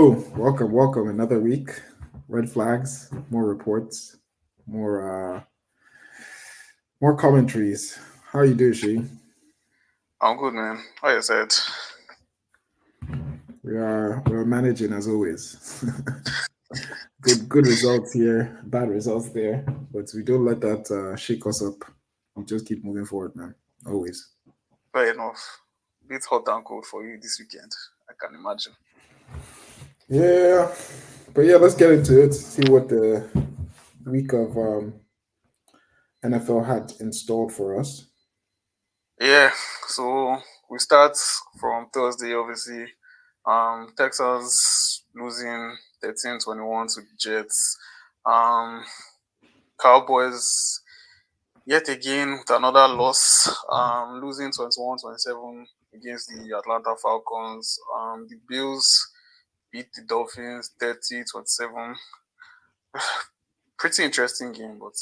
Oh, welcome. Another week. Red flags, more reports, more commentaries. How you doing, She? I'm good, man. Like I said, We're managing as always. Good results here, bad results there, but we don't let that shake us up. We just keep moving forward, man. Always. fair enough. Bit hot and cold for you this weekend. I can imagine. Yeah, but yeah, let's get into it. See what the week of NFL had installed for us. Yeah, so we start from Thursday, obviously. Texans losing 13-21 to the Jets. Um, Cowboys yet again with another loss, losing 21-27 against the Atlanta Falcons. The Bills beat the Dolphins 30-27. Pretty interesting game, but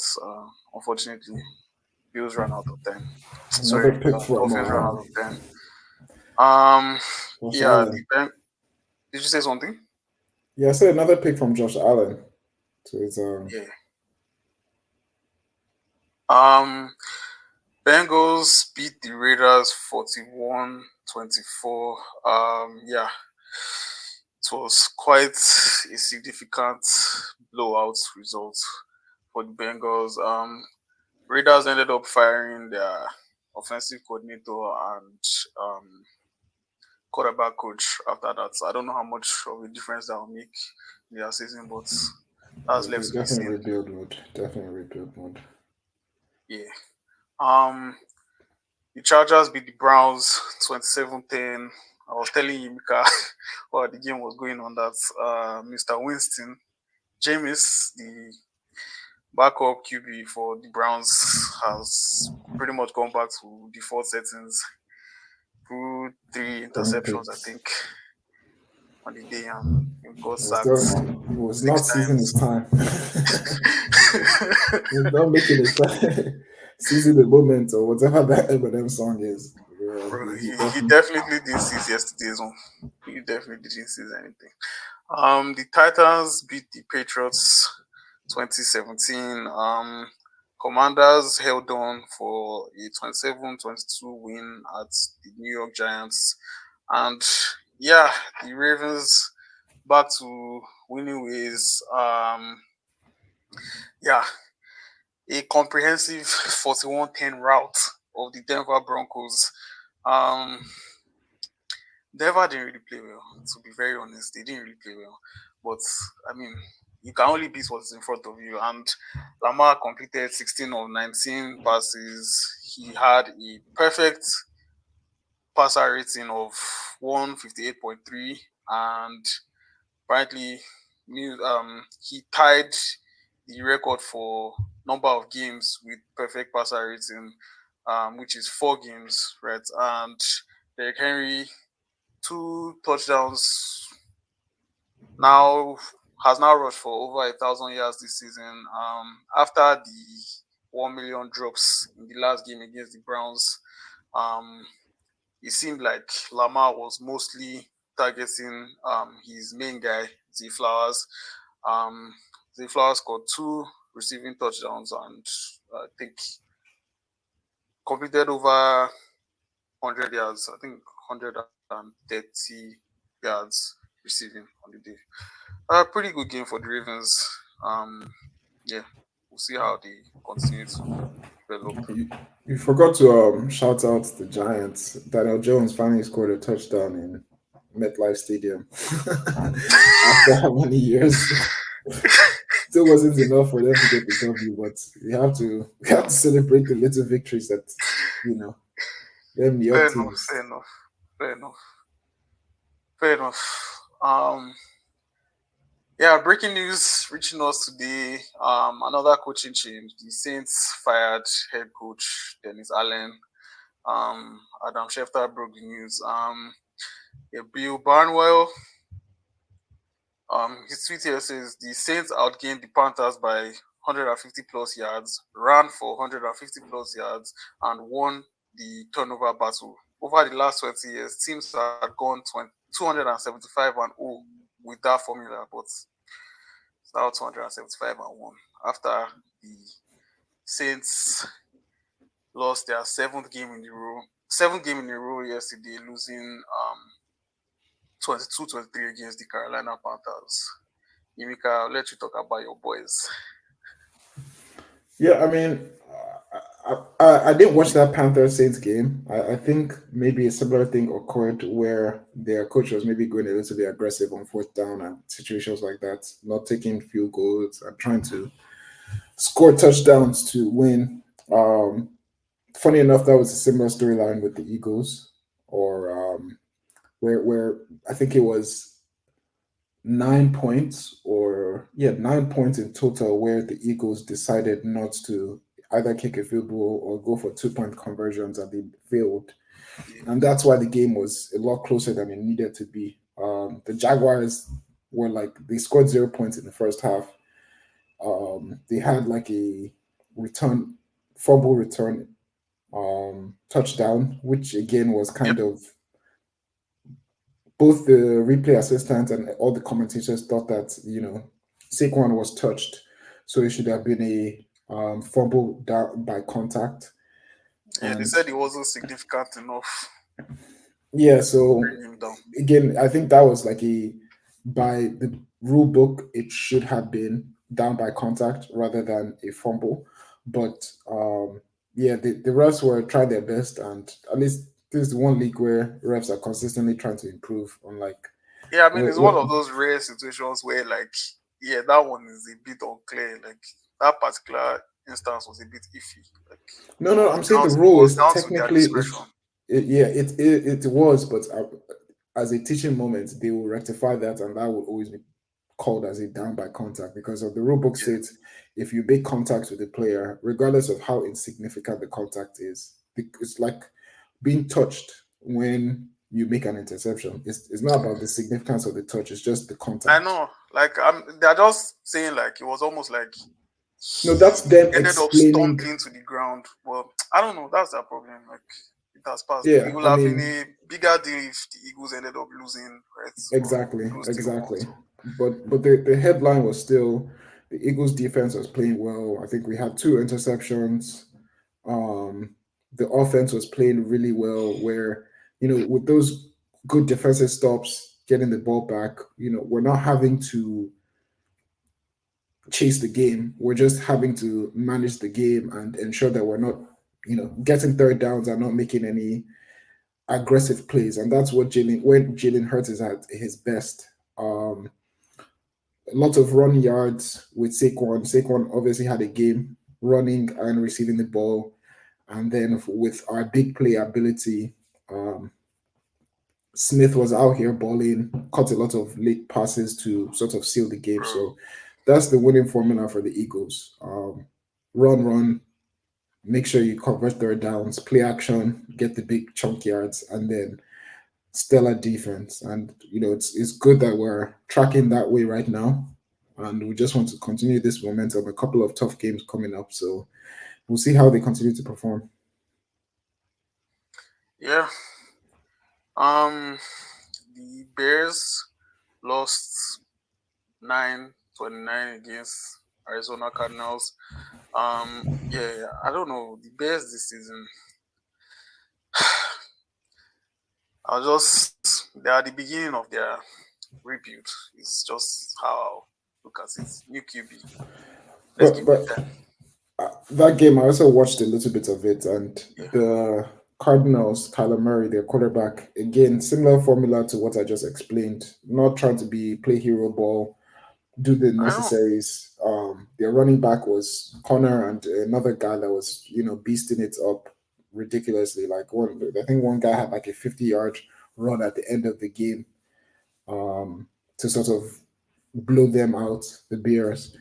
unfortunately, Bills ran out of time. Another Sorry, pick from Dolphins ran out of time. Um, Josh yeah, Allen. did you say something? Yeah, I said another pick from Josh Allen. So it's Yeah. Um, Bengals beat the Raiders 41-24. Yeah, it was quite a significant blowout result for the Bengals. Raiders ended up firing their offensive coordinator and um, quarterback coach after that. So I don't know how much of a difference that will make in their season, but that's They're left to be definitely seen. rebuild mode. Definitely rebuild mode. Yeah. Um, the Chargers beat the Browns 27-10. I was telling Yimika while the game was going on that Mr. Winston, Jameis, the backup QB for the Browns, has pretty much gone back to default settings through three Throwing interceptions, I picks. think, on the day, and he got It was still, sacked it was not six seizing his times. time. He was not making his time. Seizing the moment or whatever that Eminem song is. Yeah, Bro, he he definitely. definitely didn't seize yesterday's one. He definitely didn't seize anything. The Titans beat the Patriots 2017. Commanders held on for a 27-22 win at the New York Giants. And yeah, the Ravens back to winning ways. Yeah, a comprehensive 41-10 route of the Denver Broncos. Um, Denver didn't really play well, to be very honest. They didn't really play well. But, I mean, you can only beat what's in front of you. And Lamar completed 16 of 19 passes. He had a perfect passer rating of 158.3. And apparently, he tied the record for number of games with perfect passer rating, which is 4 games, right? And Derrick Henry, 2 touchdowns, now has now rushed for over 1,000 yards this season. After the 1 million drops in the last game against the Browns, um, it seemed like Lamar was mostly targeting his main guy, Z Flowers. Um, Z Flowers scored 2 receiving touchdowns and I think completed over 100 yards. I think 130 yards receiving on the day. Pretty good game for the Ravens. Um, yeah, we'll see how they continue to develop. You forgot to shout out the Giants. Daniel Jones finally scored a touchdown in MetLife Stadium after how many years? Still wasn't enough for them to get the W, but we have to celebrate the little victories that you know them the Fair up enough. teams. Fair enough. Fair enough. Fair enough. Yeah, breaking news reaching us today. Another coaching change. The Saints fired head coach Dennis Allen. Adam Schefter broke the news. Yeah, Bill Barnwell. His tweet here says the Saints outgained the Panthers by 150 plus yards, ran for 150 plus yards, and won the turnover battle. Over the last 20 years, teams had gone 275 and 0 with that formula, but it's now 275-1 after the Saints lost their seventh game in a row yesterday, losing 22-23 against the Carolina Panthers. Yimika, I'll let you talk about your boys. Yeah, I mean, I didn't watch that Panthers Saints game. I think maybe a similar thing occurred where their coach was maybe going a little bit aggressive on fourth down and situations like that, not taking field goals and trying to score touchdowns to win. Funny enough, that was a similar storyline with the Eagles, or where I think it was 9 points, or yeah, 9 points in total, where the Eagles decided not to either kick a field goal or go for 2 point conversions, and they failed. Yeah. And that's why the game was a lot closer than it needed to be. The Jaguars were like, they scored 0 points in the first half. They had like a return, fumble return touchdown, which again was Yep. kind of, both the replay assistants and all the commentators thought that, Saquon was touched, so it should have been a fumble down by contact. Yeah, they And said it wasn't significant enough yeah, to so bring him down. again, I think that was like a, by the rule book, it should have been down by contact rather than a fumble. But yeah, the refs were trying their best, and at least this is the one league where refs are consistently trying to improve. Unlike Yeah, I mean, it's one what, of those rare situations where, like, yeah, that one is a bit unclear. Like, that particular instance was a bit iffy. Like, no, I'm saying the rule was is down to their technically discretion. is yeah, it was, but as a teaching moment, they will rectify that, and that will always be called as a down by contact, because of the rule book Yeah, states, if you make contact with the player, regardless of how insignificant the contact is, it's like being touched when you make an interception. It's not about the significance of the touch, it's just the I contact. know. Like, they're just saying like it was almost like No, that's he them ended up explaining. stumbling to the ground. Well, I don't know. That's the problem. Like, it has passed. It Yeah, would I have been mean, a bigger deal if the Eagles ended up losing, right? But the exactly, Eagles still won. exactly. So But the headline was still, the Eagles defense was playing well. I think we had two interceptions. Um, the offense was playing really well. Where, with those good defensive stops, getting the ball back, we're not having to chase the game. We're just having to manage the game and ensure that we're not, getting third downs and not making any aggressive plays. And that's what Jalen Hurts is at his best. Um, a lot of run yards with Saquon. Saquon obviously had a game running and receiving the ball, and then with our big play ability, um, Smith was out here balling, caught a lot of late passes to sort of seal the game. bro. So that's the winning formula for the Eagles. Run, make sure you convert third downs, play action, get the big chunk yards, and then stellar defense. And it's good that we're tracking that way right now. And we just want to continue this momentum. A couple of tough games coming up. So we'll see how they continue to perform. Yeah. The Bears lost 9-29 against Arizona Cardinals. Yeah, I don't know. The Bears this season, are just they are the beginning of their rebuild. It's just how I look at it. New QB. Let's But give it but time. that game, I also watched a little bit of it, and Yeah. the Cardinals, Kyler Murray, their quarterback, again, similar formula to what I just explained. Not trying to be play hero ball, do the I know. necessaries. Their running back was Connor, and another guy that was, beasting it up ridiculously. Like I think one guy had like a 50-yard run at the end of the game, to sort of blow them out, the Bears.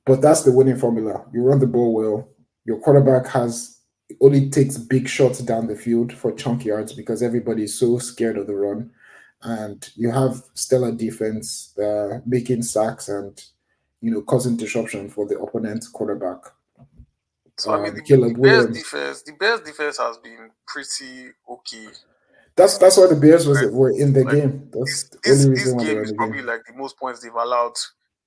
But that's the winning formula. You run the ball well. Your quarterback has only takes big shots down the field for chunk yards because everybody is so scared of the run. And you have stellar defense, making sacks and causing disruption for the opponent quarterback. So I mean, the Caleb Bears Williams. defense, the Bears defense has been pretty okay. That's why the Bears right? were in the Like game. That's this the this only this reason why they game were in is the probably game. like the most points they've allowed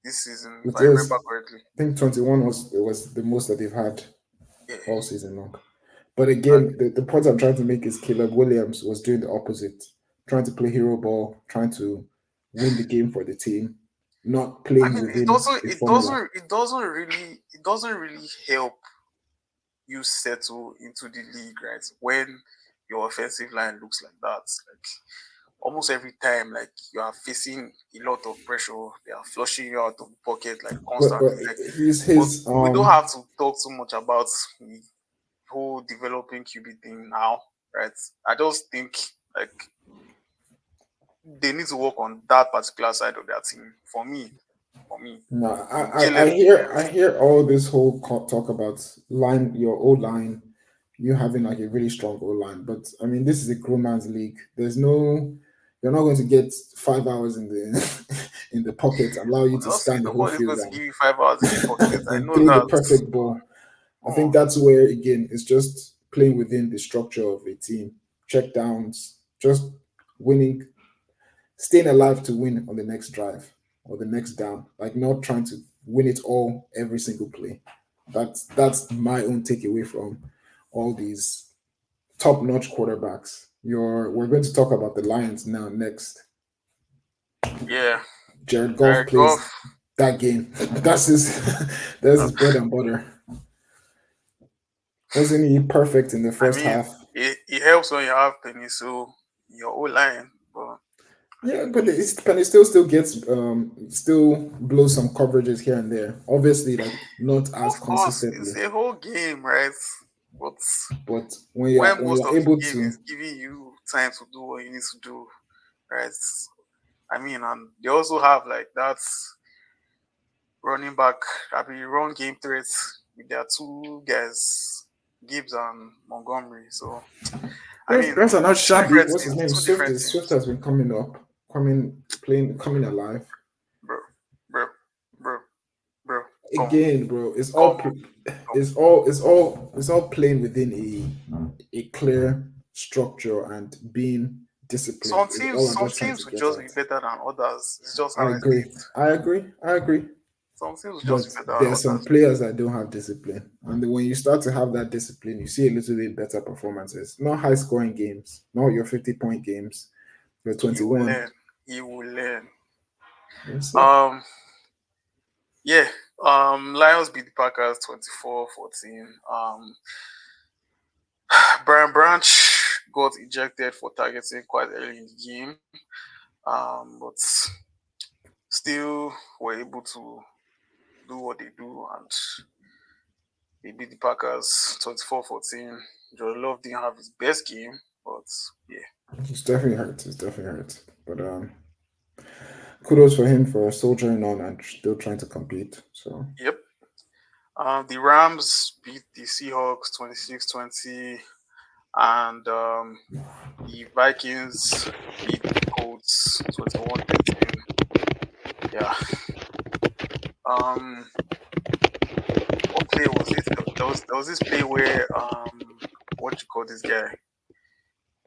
this season, if It I remember is. correctly. I think 21 was the most that they've had Yeah, all season long. But like again, the point I'm trying to make is Caleb Williams was doing the opposite, trying to play hero ball, trying to win the game for the team, not I playing mean, within a formula. it doesn't really help you settle into the league, right? When your offensive line looks like that, like almost every time, like you are facing a lot of pressure, they are flushing you out of the pocket like But constantly. Like, he's but his we don't have to talk too much about the whole developing QB thing now, right? I just think like they need to work on that particular side of their team. For me, no, Caleb, I hear all this whole talk about your O line, you having like a really strong O line, but I mean this is a grown man's league. You're not going to get 5 hours in the in the pocket, allow you to honestly, scan the whole nobody's field going to give you 5 hours in the pocket. I and know throw the that. perfect ball. I think Oh, that's where again it's just playing within the structure of a team, check downs, just winning, staying alive to win on the next drive or the next down, like not trying to win it all every single play. That's my own takeaway from all these top-notch quarterbacks. We're going to talk about the Lions now next. yeah, Jared Goff Jared plays Goff. that game. That's his that's his bread and butter. Wasn't he perfect in the I first mean, half? it helps when you have Penny so your whole line, but Yeah, but Penny still gets still blows some coverages here and there. Obviously, like not as of course, consistently. it's a whole game, right? But But when when most you're of the able game to, is giving you time to do what you need to do, right? I mean, and they also have like that running back, I mean, run game threats with their two guys, Gibbs and Montgomery. So, I mean, guys are not two shabby. different What's his teams, name? two different Swift teams, has been coming up, coming alive bro, bro, bro, bro. Come on, again, bro. It's come all on, come on. it's all playing within a clear structure and being disciplined is all I'm Some just trying to teams will get just be at. better than others. It's just I how I see agree. it. I agree. Some teams will just But be better than there are some others. players that don't have discipline. And when you start to have that discipline, you see a little bit better performances. Not high scoring games, not your 50-point games, your You will 21. learn. You will learn. We'll see. Um, yeah. Lions beat the Packers 24-14. Brian Branch got ejected for targeting quite early in the game. But still were able to do what they do and they beat the Packers 24-14. Joe Love didn't have his best game, but yeah. It's definitely hurt. It's definitely hurt. But kudos for him for soldiering on and still trying to compete. So Yep. The Rams beat the Seahawks 26-20, and the Vikings beat the Colts 21-13. Yeah. Um, what play was it? There was this play where what you call this guy?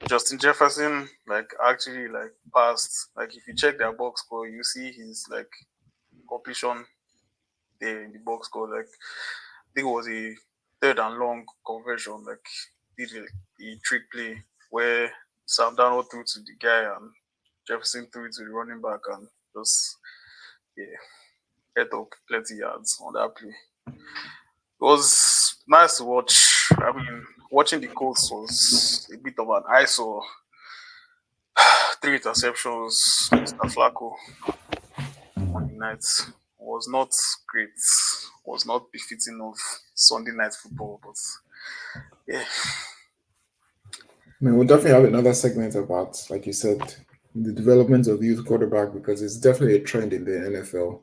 Justin Jefferson like actually like passed. Like if you check their box score, you see his like completion there in the box score. Like I think it was a third and long conversion. Like did a trick play where Sam Darnold threw to the guy and Jefferson threw to the running back and just yeah, head up plenty yards on that play. It was nice to watch. I mean, watching the Colts was a bit of an eyesore. Three interceptions, Mr. Flacco on the night was not great. Was not befitting of Sunday night football, but yeah, I mean, we'll definitely have another segment about, like you said, the development of youth quarterback because it's definitely a trend in the NFL.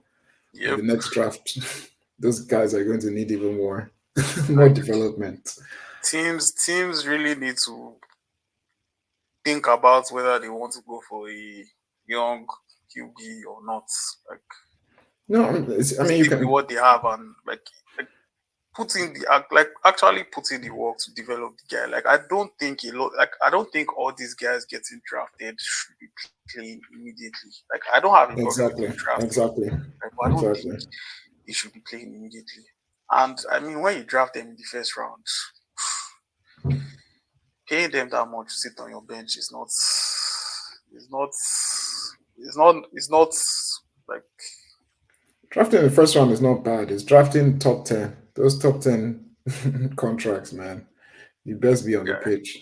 In yep. the next draft, those guys are going to need even more more Like development. teams really need to think about whether they want to go for a young QB or not. Like No, I mean you stick with can. what they have and like put in the actually put in the work to develop the guy. Like I don't think all these guys getting drafted should be playing immediately. Like I don't have a problem with them Exactly. drafting, Exactly. right, but I don't think Exactly. they should be playing immediately. And I mean, when you draft them in the first round, paying them that much to sit on your bench is not like Drafting in the first round is not bad. It's drafting top 10. Those top 10 contracts, man. You best be on the yeah, pitch.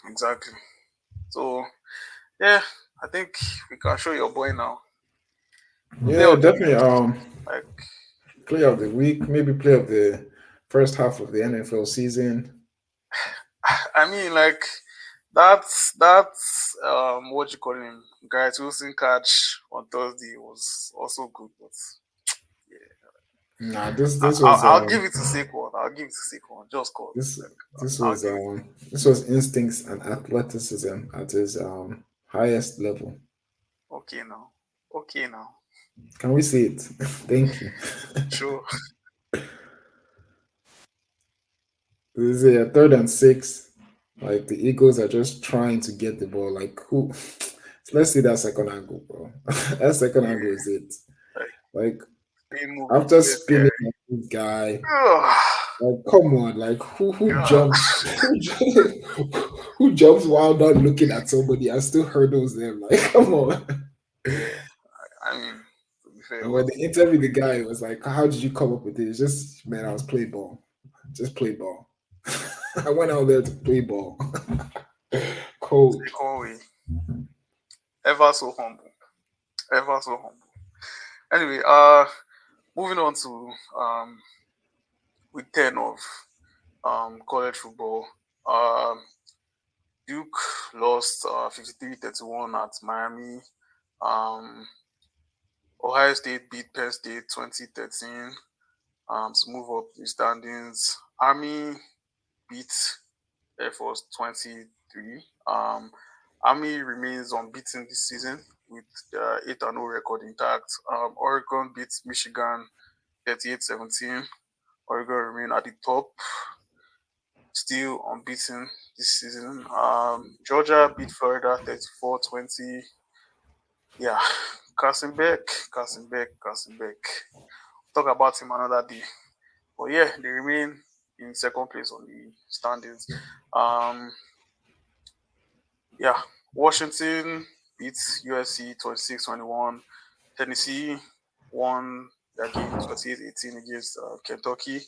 exactly. So yeah, I think we can show your boy now. Play Yeah, of the definitely. week. Like Play of the week, maybe play of the first half of the NFL season. I mean, like what you call him, Garrett Wilson catch on Thursday was also good, but Nah, I, this I'll, was I'll give it to Saquon. I'll give it to Saquon just cause. this Like, this I'll was give it. this was instincts and athleticism at his highest level. Okay now. Okay now. Can we see it? Thank you. Sure. This is a third and six. Like the Eagles are just trying to get the ball. Like who? So let's see that second angle, bro. That second Yeah. angle is it. Like Like spin move with after this guy. spinning on this guy, Ugh, like come on, like who God. jumps who jumps while not looking at somebody and still hurdles them? Like come on. I mean, to be fair, it And when was they interviewed the guy, it was like, "How did you come up with this?" Just man, I was play ball, just play ball. I went out there to play ball. Cold. Saquon way. Ever so humble. Ever so humble. Anyway, moving on to week 10 of college football. Um, Duke lost 53-31 at Miami. Um, Ohio State beat Penn State 2013 to move up the standings. Army beat Air Force 23. Army remains unbeaten this season with their 8-0 record intact. Oregon beat Michigan 38-17. Oregon remain at the top, still unbeaten this season. Georgia beat Florida 34-20. Yeah, Carson Beck. Talk about him another day. But yeah, they remain in second place on the standings. Um, yeah, Washington beat USC 26-21. Tennessee won their game 28-18 against Kentucky.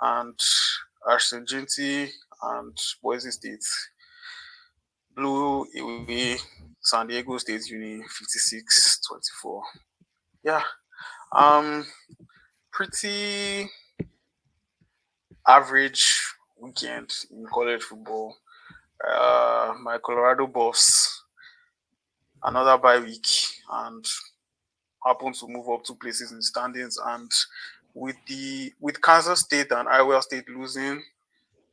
And Ashton Ginty and Boise State blew away San Diego State Uni 56-24. Yeah. Um pretty average weekend in college football. My Colorado Buffs, another bye week, and happened to move up 2 places in the standings. And with Kansas State and Iowa State losing,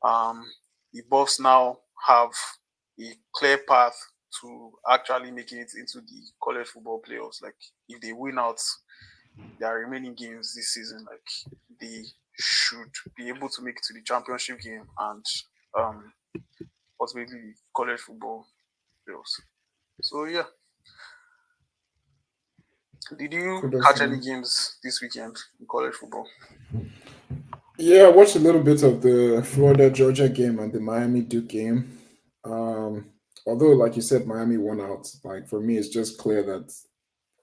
um, the Buffs now have a clear path to actually making it into the college football playoffs. Like if they win out their remaining games this season, like they should be able to make it to the championship game and um ultimately college football playoffs. So yeah. Did you Kudos to catch any them. games this weekend in college football? Yeah, I watched a little bit of the Florida Georgia game and the Miami Duke game. Um, Although, like you said, Miami won out. Like for me, it's just clear that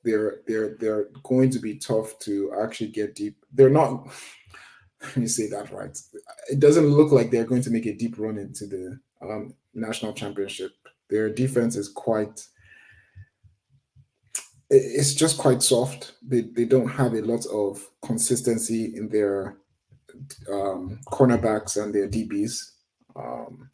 they're going to be tough to actually get deep. They're not. Let me say that right. It doesn't look like they're going to make a deep run into the national championship. Their defense is quite. It's just quite soft. They don't have a lot of consistency in their cornerbacks and their DBs. Um,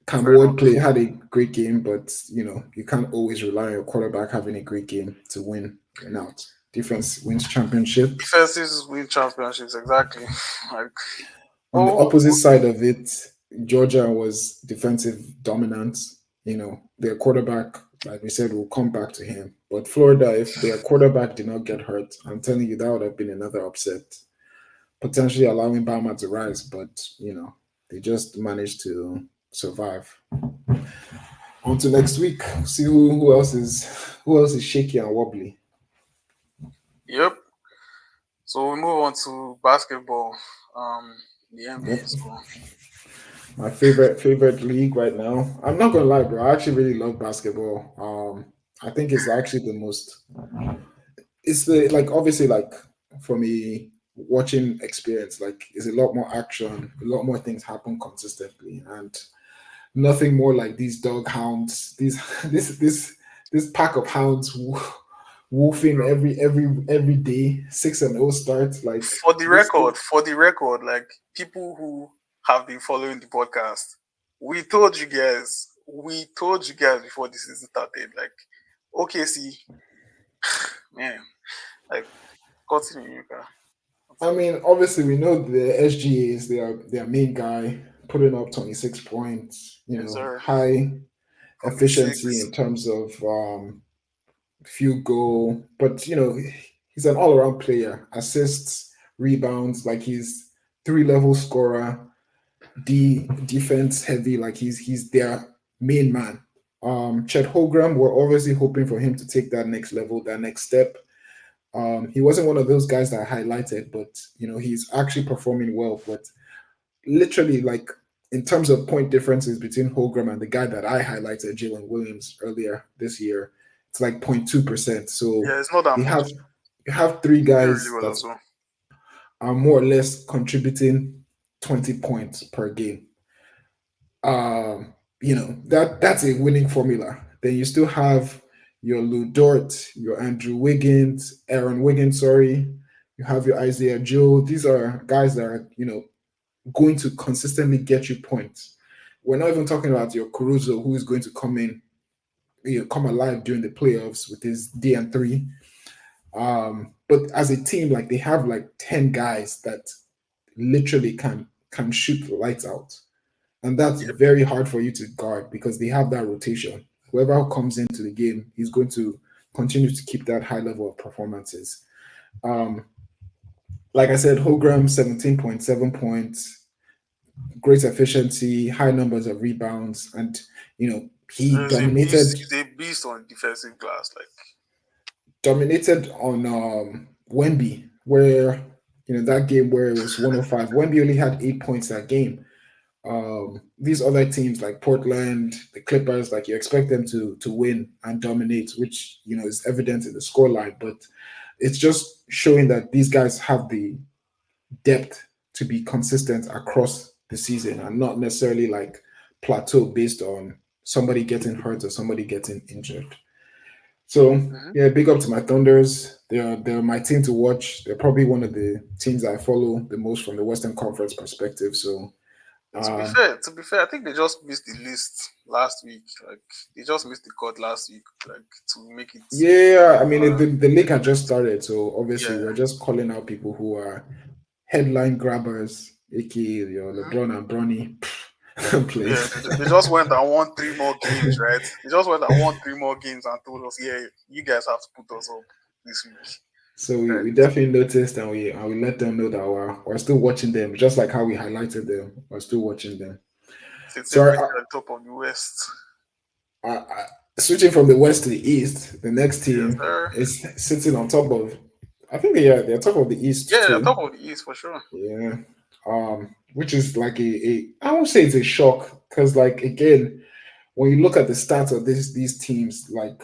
Cam Fair Ward enough. had a great game, but you can't always rely on your quarterback having a great game to win out. Defense wins championships. Defenses win championships, exactly. Like, On the oh, opposite side of it, Georgia was defensive dominant. Their quarterback like we said, will come back to him. But Florida, if their quarterback did not get hurt, I'm telling you that would have been another upset, potentially allowing Bama to rise. But they just managed to survive. On to next week. See who else is shaky and wobbly. Yep. So we move on to basketball. The Yep. NBA. So My favorite league right now. I'm not gonna lie, bro. I actually really love basketball. I think it's actually the most. It's the like obviously like for me watching experience like is a lot more action, a lot more things happen consistently, and nothing more like these dog hounds, these this pack of hounds wolfing every day 6-0 start like this. for the record, like people who have been following the podcast, we told you guys before the season started, like OKC, man, like continue, Yuka. I Continue. mean, obviously we know the SGA is their main guy, putting up 26 points. Yes, sir. High From the efficiency six. in terms of field goal, but he's an all around player. Assists, rebounds, like he's 3 level scorer. Defense heavy, like he's their main man. Chet Holgram, we're obviously hoping for him to take that next level, that next step. He wasn't one of those guys that I highlighted, but he's actually performing well. But literally, like in terms of point differences between Holgram and the guy that I highlighted, Jalen Williams, earlier this year, it's like 0.2%. So Yeah, it's not that they much. have you have three He's doing really guys well that as well. are more or less contributing 20 points per game. That's a winning formula. Then you still have your Lou Dort, your Andrew Wiggins, Aaron Wiggins, sorry. You have your Isaiah Joe. These are guys that are, going to consistently get you points. We're not even talking about your Caruso, who is going to come in, come alive during the playoffs with his D&3. But as a team, like they have like 10 guys that literally can shoot the lights out. And that's Yep. very hard for you to guard because they have that rotation. Whoever comes into the game, he's going to continue to keep that high level of performances. Um, like I said, Holgram, 17.7 points, great efficiency, high numbers of rebounds, and he He's a beast. dominated He's a beast on defensive glass. Like dominated on Wemby, where that game where it was 105. Wemby only had 8 points that game. These other teams like Portland, the Clippers, like you expect them to win and dominate, which is evident in the scoreline. But it's just showing that these guys have the depth to be consistent across the season and not necessarily like plateau based on somebody getting hurt or somebody getting injured. So mhm. yeah, big up to my Thunders. They're my team to watch. They're probably one of the teams I follow the most from the Western Conference perspective. So um, To be fair, I think they just missed the list last week. Like they just missed the cut last week, like to make it. yeah, I mean the league had just started, so obviously Yeah. we're just calling out people who are headline grabbers, aka your Mhm. LeBron and Bronny Yeah, place. they just went and won 3 more games, right? They just went and won 3 more games and told us, yeah, you guys have to put us up this week. So we Right. definitely noticed and we let them know that we're still watching them, just like how we highlighted them. We're still watching them. Sitting So pretty on top of the West. switching from the west to the east, the next Yes, team sir. is sitting on top of. I think they're top of the east Yeah, they're too. top of the East for sure. Yeah. Which is like a I won't say it's a shock because like again, when you look at the stats of these teams, like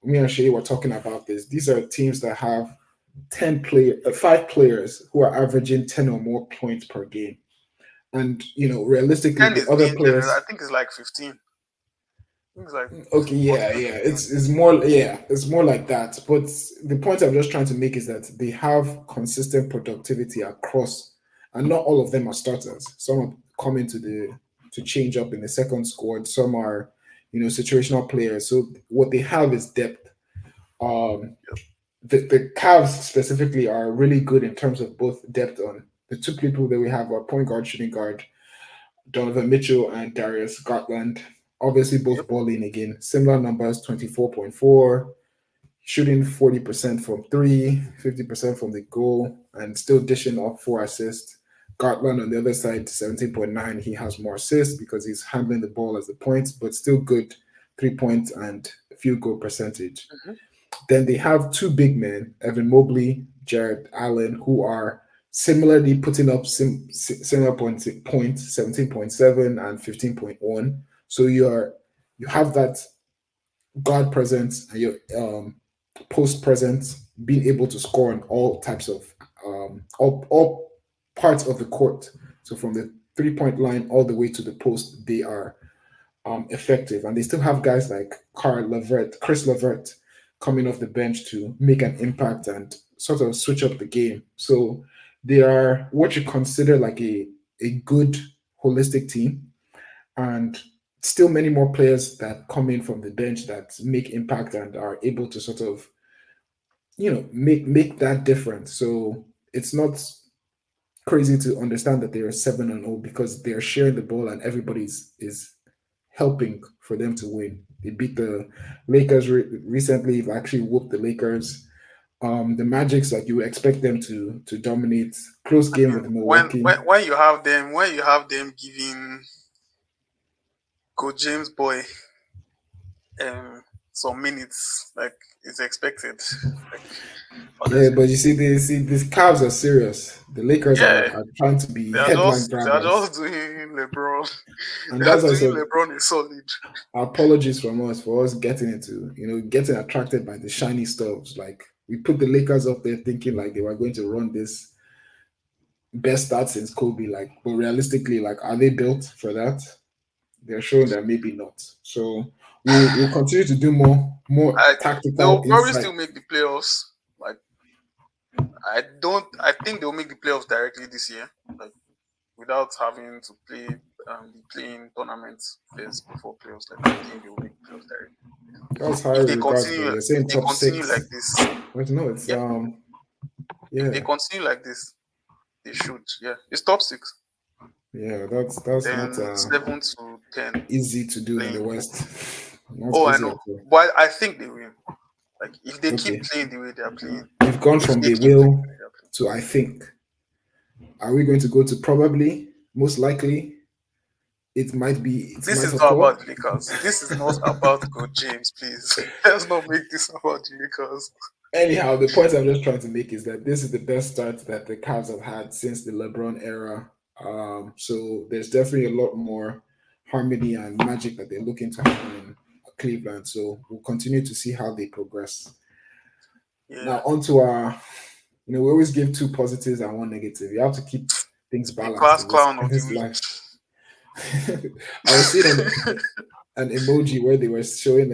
me and Shay were talking about this, these are teams that have 5 players who are averaging 10 or more points per game. And realistically 10 the is other being generous. I players. think it's like 15. I think it's like Okay, 14 yeah, or yeah. 15. It's more like that. But the point I'm just trying to make is that they have consistent productivity across, and not all of them are starters. Some are coming to change up in the second squad. Some are, situational players. So what they have is depth. Um, the Cavs specifically are really good in terms of both depth on the two people that we have are point guard, shooting guard, Donovan Mitchell and Darius Garland. Obviously, Yep. both balling again, similar numbers 24.4, shooting 40% from three, 50% from the goal, and still dishing up 4 assists. Gartland on the other side, 17.9. He has more assists because he's handling the ball as the point, but still good 3 point and field goal percentage. Mhm. Then they have two big men, Evan Mobley, Jared Allen, who are similarly putting up similar points, 17.7 and 15.1. So you have that guard presence and your post presence, being able to score on all types of all parts of the court. So from the 3 point line all the way to the post, they are effective, and they still have guys like Chris Levert, coming off the bench to make an impact and sort of switch up the game. So they are what you consider like a good holistic team, and still many more players that come in from the bench that make impact and are able to sort of make that difference. So it's not crazy to understand that they are 7-0 because they are sharing the ball and everybody's is helping for them to win. They beat the Lakers recently. They've actually whooped the Lakers. The Magic's like you would expect them to dominate. Close I game mean, with Milwaukee. when you have them giving Go James boy some minutes, like it's expected. Like Yeah, honestly, but you see these Cavs are serious. The Lakers yeah, are trying to be they are headline just grabbers, doing LeBron. and They are that's why I doing said LeBron a solid. apologies from us for us getting into getting attracted by the shiny stuffs. Like we put the Lakers up there thinking like they were going to run this best start since Kobe. Like, but realistically, like, are they built for that? They're showing that maybe not. So we'll continue to do more I They will tactical probably insight. still make the playoffs. Like I don't. I think they'll make the playoffs directly this year. Like without having to play the playing tournaments first before playoffs. Like I think they will make the playoffs directly. That's high If they regards, but continue, you're if saying they top continue like six. this, But no, it's yeah. If they yeah. continue like this, they should. Yeah, it's top six. Yeah, that's not Then 7 to 10 easy to do in the playing. West. Not Oh, I easy at know, all. but I think they will. Like if they keep Okay. playing the way they are playing, We've gone if from they they keep playing the will way they are playing. to I think. Are we going to go to probably, most likely? It This might is not occur. about the Lakers. This is not about Coach James, please. Let's not make this about the Lakers. Anyhow, the point I'm just trying to make is that this is the best start that the Cavs have had since the LeBron era. So there's definitely a lot more harmony and magic that they're looking to happen in Cleveland. So we'll continue to see how they progress. Yeah, Now, on to our, we always give two positives and one negative. You have to keep things the balanced class in this clown in of the this week. life. I was seeing an emoji where they were showing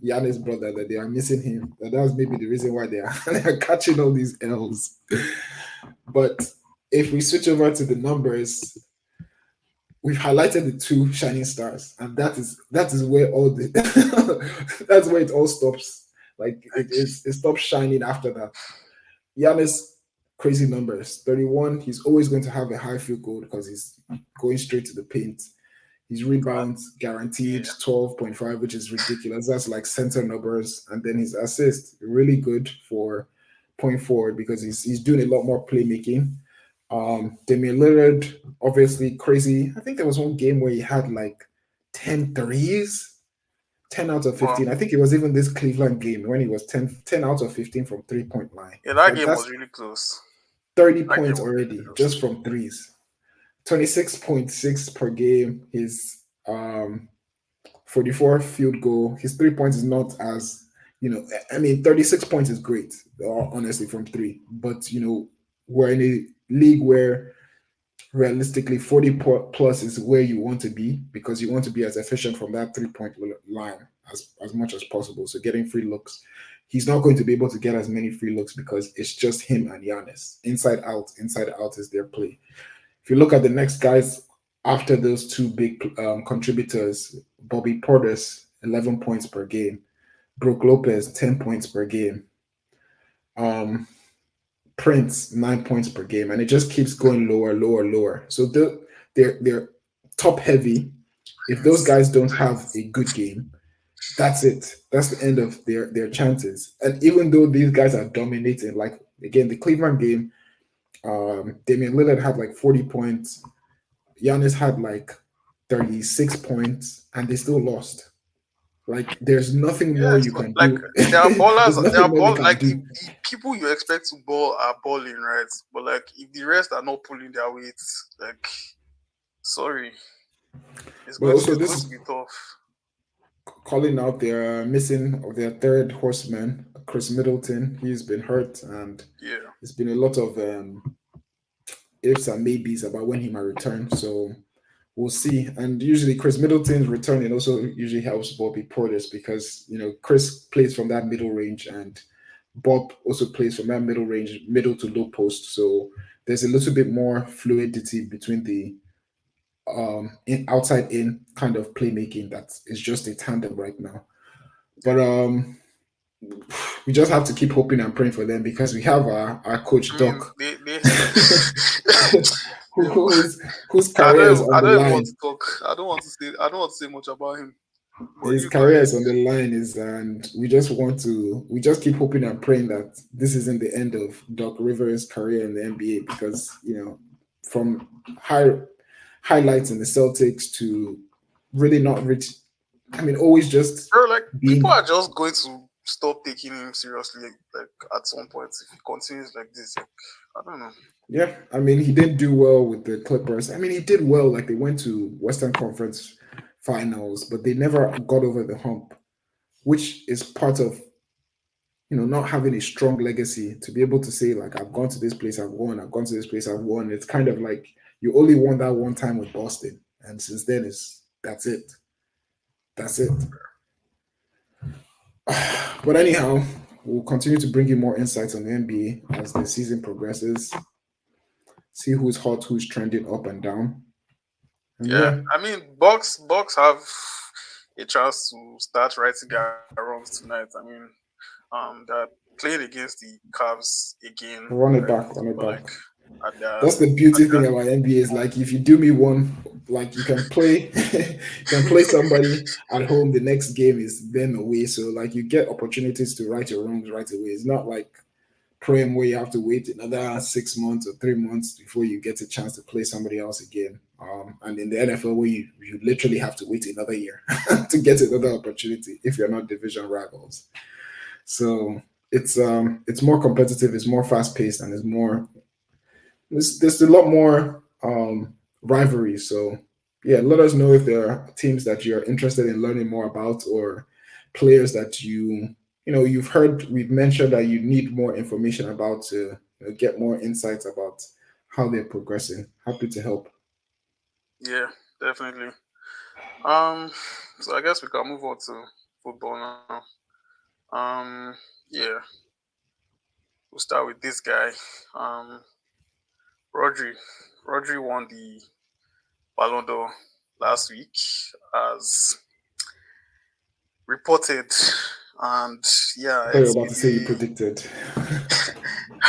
Giannis' brother that they are missing him. That was maybe the reason why they are, they are catching all these L's. But if we switch over to the numbers, we've highlighted the two shining stars, and that is where all the that's where it all stops. Like it stops shining after that. Giannis, crazy numbers. 31. He's always going to have a high field goal because he's going straight to the paint. His rebounds guaranteed Yeah, 12.5, which is ridiculous. That's like center numbers. And then his assist, really good for point forward because he's doing a lot more playmaking. Damian Lillard, obviously crazy. I think there was one game where he had like 10 threes, 10 out of well, 15. I think it was even this Cleveland game when he was 10 out of 15 from 3 point line. yeah, It's that like game that's was really close. 30 That game points was really already close. just from threes. 26.6 per game. His 44 field goal. His 3 points is not as, I mean, 36 points is great, honestly, from three. But, we're in a league where realistically 40 plus is where you want to be because you want to be as efficient from that 3 point line as much as possible. So getting free looks. He's not going to be able to get as many free looks because it's just him and Giannis. Inside out is their play. If you look at the next guys after those two big contributors, Bobby Portis, 11 points per game, Brooke Lopez, 10 points per game, um, Prince, 9 points per game, and it just keeps going lower, lower, lower. So they're top heavy, If those guys don't have a good game, that's it. That's the end of their chances. And even though these guys are dominating, like again, the Cleveland game, Damian Lillard had like 40 points, Giannis had like 36 points, and they still lost. Like there's nothing more Yes, you but can like do. there are ballers, There's there nothing are more they ball can like do. the people you expect to ball are balling, right? But like if the rest are not pulling their weight, like sorry, But also it's this going to is be tough. calling out their missing of their third horseman, Chris Middleton. He's been hurt, and Yeah. there's been a lot of ifs and maybes about when he might return. So we'll see. And usually Chris Middleton's return, it also usually helps Bobby Portis because Chris plays from that middle range and Bob also plays from that middle range, middle to low post. So there's a little bit more fluidity between the in outside in kind of playmaking that is just a tandem right now. But Yeah. we just have to keep hoping and praying for them because we have our coach I mean, Doc, they who, they whose career is I on the don't even want line. to talk. I don't want to say much about him. But His you go career ahead. is on the line is, and we just keep hoping and praying that this isn't the end of Doc Rivers' career in the NBA because from highlights in the Celtics to really not rich. I mean, always just Bro, like people being are just going to stop taking him seriously like at some point if he continues like this. Like, I don't know. yeah. I mean, he didn't do well with the Clippers. I mean, he did well. Like they went to Western Conference Finals, but they never got over the hump, which is part of not having a strong legacy to be able to say like I've gone to this place, I've won, I've gone to this place, I've won. It's kind of like you only won that one time with Boston, and since then it's that's it. But anyhow, we'll continue to bring you more insights on the NBA as the season progresses. See who's hot, who's trending up and down, and Yeah, yeah, I mean, Bucks have a chance to start righting their wrongs tonight. I mean, they're playing against the Cavs again, run it right? back, run it But back. like at the That's the at beauty the thing about NBA is like if you do me one, like you can play you can play somebody at home, the next game is then away. So like you get opportunities to right your wrongs right away. It's not like Prem where you have to wait another 6 months or 3 months before you get a chance to play somebody else again. And in the NFL where you literally have to wait another year to get another opportunity if you're not division rivals. So it's more competitive, it's more fast paced, and there's a lot more rivalry. So yeah, let us know if there are teams that you're interested in learning more about or players that you've heard we've mentioned that you need more information about to get more insights about how they're progressing. Happy to help. yeah, definitely. Um, so I guess we can move on to football now. Yeah, we'll start with this guy. Um, Rodri. Rodri won the Ballon d'Or last week as reported, and I yeah, thought you were it's about to been say you a. predicted.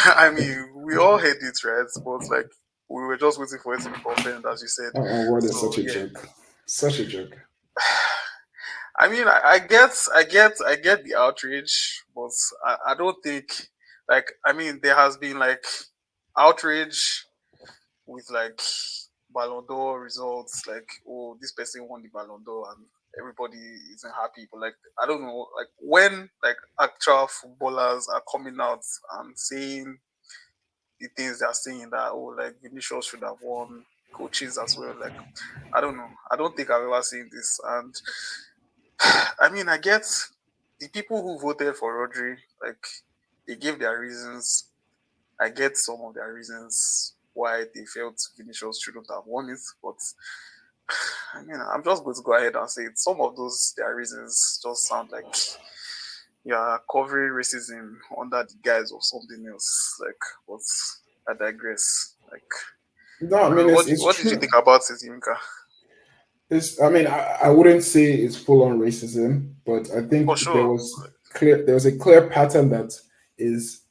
I mean, we all heard it, right? But like, we were just waiting for it to be confirmed, as you said. Our word is such So a yeah. joke. Such a joke. I mean, I get the outrage, but I don't think like I mean there has been like outrage with like Ballon d'Or results, like oh this person won the Ballon d'Or and everybody isn't happy. But like I don't know, like when like actual footballers are coming out and saying the things they're saying that oh like Vinicius should have won, coaches as well. Like I don't know, I don't think I've ever seen this and I mean, I get the people who voted for Rodri, like they gave their reasons. I get some of their reasons why they felt Vinicius shouldn't have won it, but I mean, I'm just going to go ahead and say it. Some of those their reasons just sound like you're covering racism under the guise of something else. Like, but I digress. Like, No, I I don't mean know it's what did you true. think about it, Yimika? I mean, I wouldn't say it's full on racism, but I For think sure. there was a clear pattern that is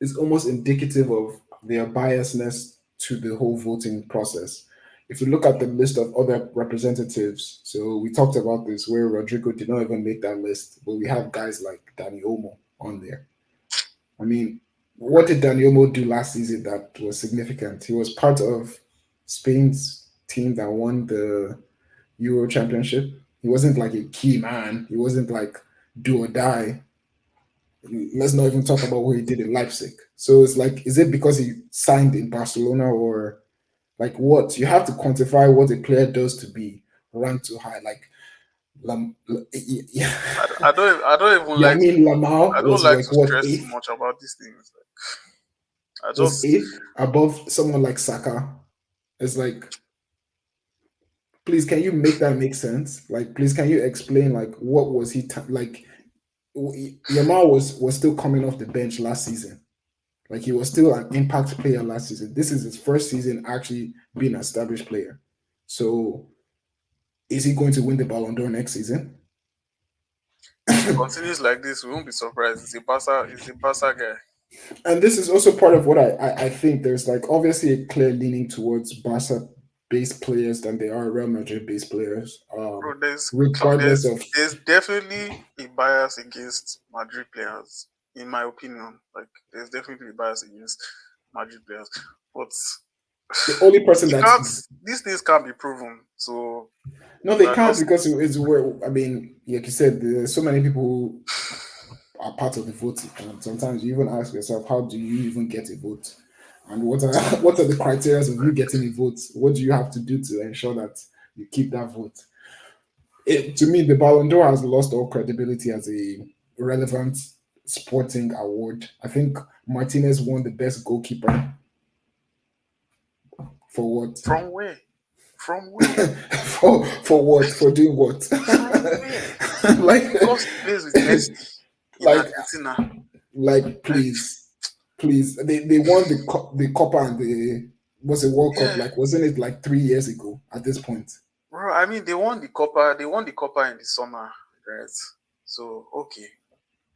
is almost indicative of their biasness to the whole voting process. if you look at the list of other representatives, so we talked about this where Rodrigo did not even make that list, but we have guys like Danny Olmo on there. I mean, what did Danny Olmo do last season that was significant? He was part of Spain's team that won the Euro Championship. He wasn't like a key man. He wasn't like do or die. Let's not even talk about what he did in Leipzig. So it's like, is it because he signed in Barcelona or like what? You have to quantify what a player does to be ranked too high. Like, yeah, I don't even yeah. I like mean, Lamar I don't was like like to what stress too eighth? much about these things. I Was just eighth above someone like Saka? It's like, please, can you make that make sense? Like, please, can you explain like what was he like? Yamal was still coming off the bench last season. Like he was still an impact player last season. This is his first season actually being an established player. So is he going to win the Ballon d'Or next season? if he continues like this, we won't be surprised. It's a Barca guy. And this is also part of what I think. There's like obviously a clear leaning towards Barca based players than they are Real Madrid based players. Bro, Regardless of there's definitely a bias against Madrid players, in my opinion. Like there's definitely a bias against Madrid players. But the only person you that can't these things can't be proven. So no, they we're can't just because it's where I mean, like you said, there's so many people who are part of the voting, and sometimes you even ask yourself, how do you even get a vote? And what are what are the criteria of you getting a vote? What do you have to do to ensure that you keep that vote? To me, the Ballon d'Or has lost all credibility as a relevant sporting award. I think Martinez won the best goalkeeper for what? from where? From where? For what? For doing what? From where? like, Because he plays with Messi in like, Argentina. Like please, please. They won the Copa and the was a World Cup. yeah. Like, wasn't it like 3 years ago at this point? Bro, I mean they won the Copa in the summer, right? So okay.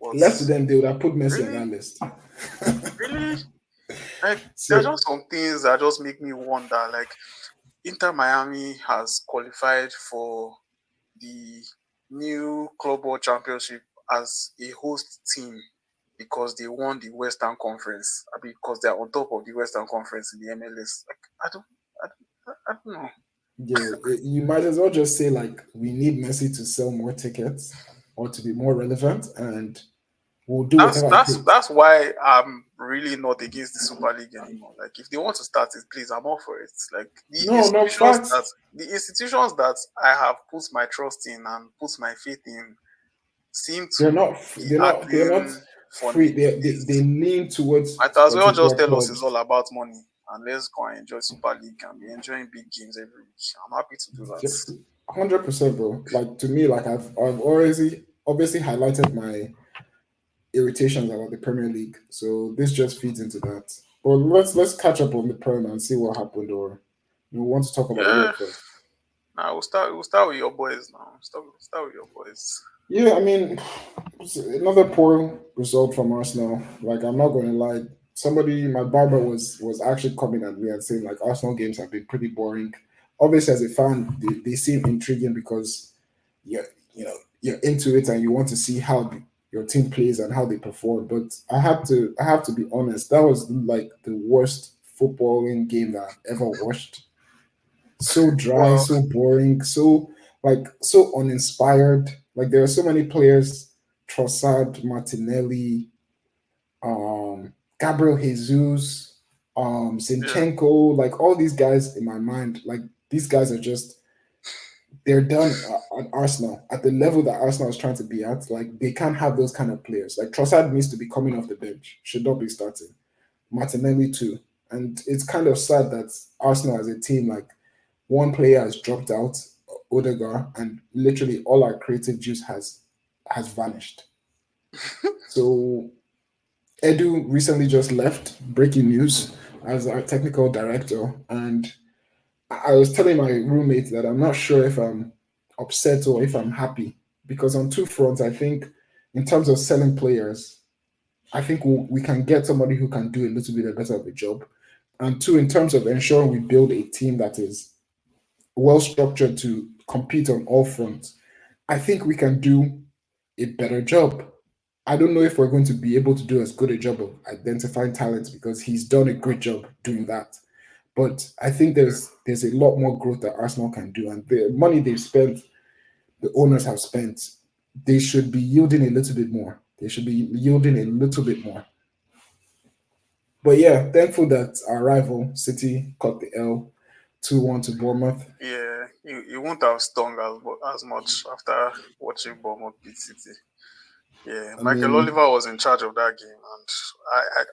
But Left to them, they would have put Messi on really? that list. Really? Like there are So just some things that just make me wonder. Like Inter Miami has qualified for the new Club World Championship as a host team because they won the Western Conference. I mean, because they're on top of the Western Conference in the MLS. Like I don't know. yeah, you might as well just say like we need Messi to sell more tickets or to be more relevant, and we'll do That's whatever it that's takes. that's why I'm really not against the Super League anymore. Like if they want to start it, please, I'm all for it. Like No, no facts. the institutions that I have put my trust in and put my faith in seem They're to not. be They're not acting free. funny these They days. lean towards Might as well just particular tell us it's all clubs. about money and let's go and enjoy Super League and be enjoying big games every week. I'm happy to do that. 100%, bro. Like to me, like I've already obviously highlighted my irritations about the Premier League. So this just feeds into that. But let's catch up on the Prem and see what happened, or you want to talk about Yeah. Europe first. Now we'll start with your boys now. Start with your boys. Yeah, I mean, it's another poor result from Arsenal. Like I'm not going to lie, somebody, my barber was actually coming at me and saying like Arsenal games have been pretty boring. Obviously, as a fan, they seem intriguing because you're you're into it and you want to see how your team plays and how they perform. But I have to be honest, that was like the worst footballing game that I've ever watched. So dry, Well, so boring, so like so uninspired. Like there are so many players, Trossard, Martinelli, Gabriel Jesus, yeah. Zinchenko, like all these guys in my mind, like these guys are just they're done at Arsenal at the level that Arsenal is trying to be at. Like they can't have those kind of players. Like Trossard needs to be coming off the bench, should not be starting. Martinelli too, and it's kind of sad that Arsenal as a team, like one player has dropped out, Odegaard, and literally all our creative juice has vanished. So Edu recently just left. Breaking news as our technical director, and I was telling my roommate that I'm not sure if I'm upset or if I'm happy because on two fronts, I think in terms of selling players, I think we can get somebody who can do a little bit better of a job, and two, in terms of ensuring we build a team that is well structured to compete on all fronts. I think we can do a better job. I don't know if we're going to be able to do as good a job of identifying talents because he's done a great job doing that. But I think there's a lot more growth that Arsenal can do, and the money they've spent, the owners have spent, they should be yielding a little bit more. They should be yielding a little bit more. But yeah, thankful that our rival City caught the L 2-1 to Bournemouth. Yeah, you won't have stung as much after watching Bournemouth beat City. Yeah, I Michael mean, Oliver was in charge of that game, and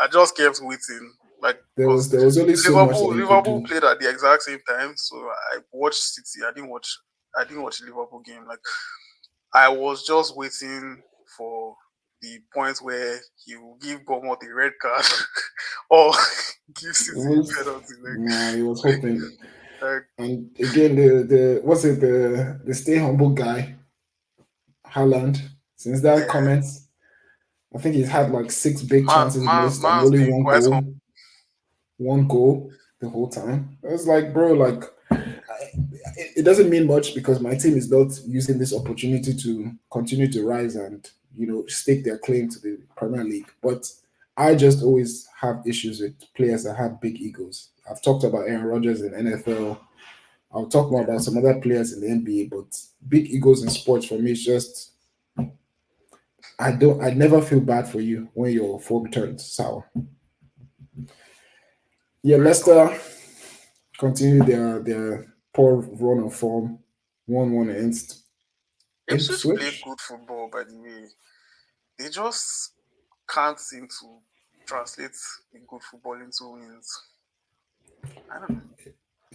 I just kept waiting, like there was because there was only so much that he could Liverpool do. played at the exact same time, so I watched City. I didn't watch the Liverpool game. Like I was just waiting for the point where he will give Bournemouth a red card or give It City a was penalty. nah, he was hoping. Like And again, the what's it the stay humble guy, Haaland. Since that yeah, comment, I think he's had like six big chances missed and man's only been quite humble. one goal the whole time. It was like, bro, like it doesn't mean much because my team is not using this opportunity to continue to rise and stake their claim to the Premier League. But I just always have issues with players that have big egos. I've talked about Aaron Rodgers in NFL. I'll talk more about some other players in the NBA, but big egos in sports for me is just I never feel bad for you when your form turns sour. Yeah, Very tough. Leicester continue their poor run of form. 1-1 against Ipswich play Ipswich. good football, by the way. They just can't seem to translate a good football into wins. I don't know.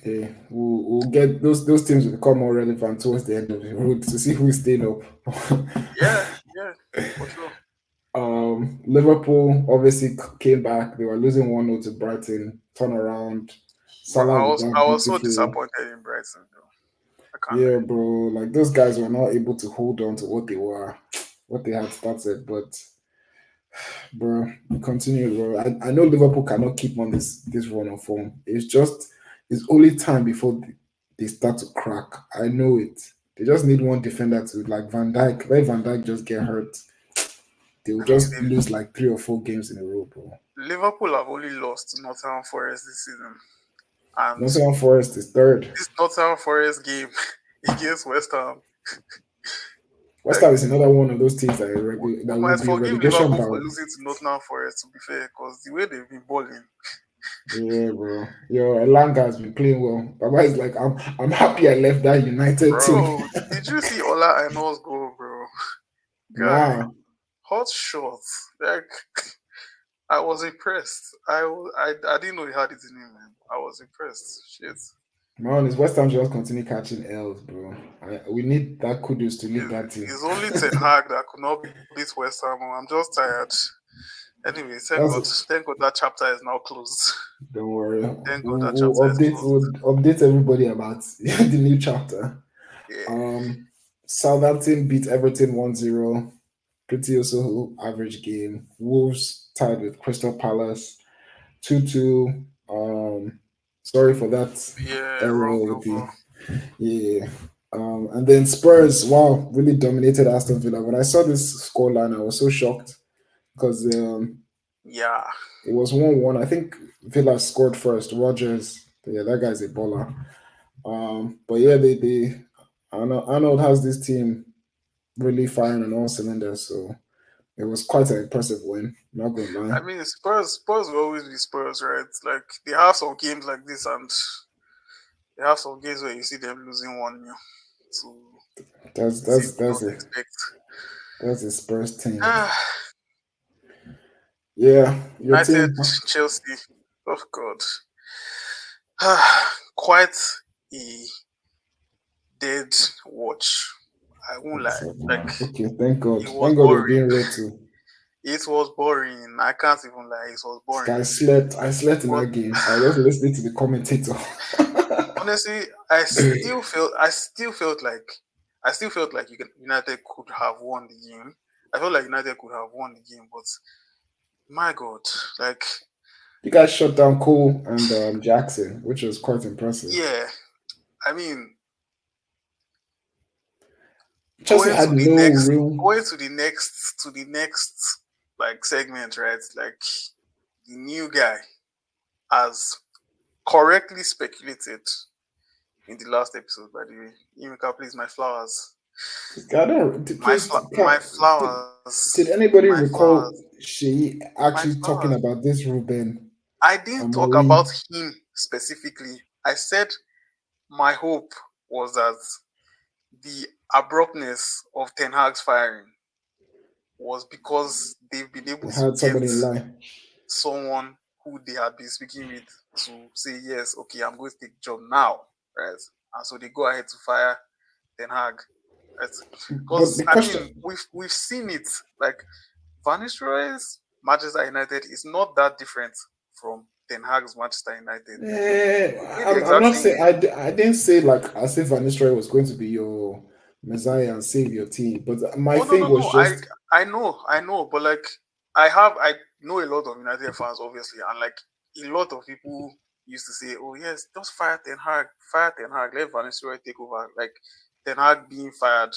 Yeah, we'll get those teams will become more relevant towards the end of the road to see who's staying up. Yeah, yeah, for sure. Liverpool obviously came back. They were losing 1-0 to Brighton. Turn around. But Salah with I that was so beautiful. disappointed in Brighton, though. I can't Yeah, lie. bro. Like those guys were not able to hold on to what they were, what they had started. But bro, we continue, bro. I know Liverpool cannot keep on this run of form. It's only time before they start to crack. I know it. They just need one defender to like Van Dijk. Let Van Dijk just get hurt. They will I mean, just lose like 3 or 4 games in a row, bro. Liverpool have only lost to Nottingham Forest this season. And Nottingham Forest is third. this Nottingham Forest game against West Ham, West like, Ham is another one of those teams we that will might be forgive relegation Liverpool for bound. losing to Nottingham Forest, to be fair, because the way they've been balling, Yeah, bro. Yo, Elanga has been playing well. Baba is like, I'm happy I left that United team. bro. Did you see Ola Aino's goal, bro? Guy, Nah, hot shots. Like, I was impressed. I didn't know he had it in him, man. I was impressed. Shit. man, is West Ham just continue catching L's, bro. We need that kudos to lead that team. It's only Ten Hag that could not beat West Ham. I'm just tired. Anyway, That's it. thank God that chapter is now closed. Don't worry. Thank God that We'll chapter is update. closed. We'll update everybody about the new chapter. Yeah. Um, Southampton beat Everton 1-0. Pretty also average game. Wolves tied with Crystal Palace 2-2. Sorry for that Yeah, error wrong with the logo. yeah. And then Spurs, wow, really dominated Aston Villa. When I saw this scoreline, I was so shocked because Yeah. it was 1-1. I think Villa scored first. Rogers, yeah, that guy's a baller. But yeah, they Arnold has this team really firing on all cylinders. So it was quite an impressive win. Not gonna lie. I mean, Spurs will always be Spurs, right? Like, they have some games like this, and they have some games where you see them losing 1-0 to That's team that's you that's don't a expect. that's a Spurs team. Ah, Yeah, your United, team. Chelsea. Oh, God. Ah, quite a dead watch. I won't lie. Like, Okay, thank God. it was Thank God you're boring. being real too. It was boring. I can't even lie. It was boring. I slept. I slept in But that game. I was just listening to the commentator. honestly, I still felt like United could have won the game. I felt like United could have won the game, but my God, like, You guys shut down Cole and Jackson, which was quite impressive. yeah, I mean, Chelsea going to had the no next, real. going to the next like segment, right? Like the new guy has correctly speculated in the last episode. By the way, Yimika, please, my flowers, I don't. Please, my did flowers, anybody my recall flowers, she my actually talking flowers. about this Ruben I didn't talk about Amorim? him specifically. I said my hope was that the abruptness of Ten Hag's firing was because they've been able They to had get somebody in line. someone who they had been speaking with to say, yes, okay, I'm going to take the job now, right? And so they go ahead to fire Ten Hag, right? But Because the I mean, question, we've seen it. Like Van Nistelrooy's Manchester United is not that different from Ten Hag's Manchester United. Like they play the I'm exact not same saying game. I didn't say like as if Van Nistelrooy was going to be your messiah and save your team, but my Oh no, thing no, was no. just I know, but like I know a lot of United fans, obviously, and like a lot of people used to say, "Oh yes, just fire Ten Hag, let Van Nistelrooy take over." Like Ten Hag being fired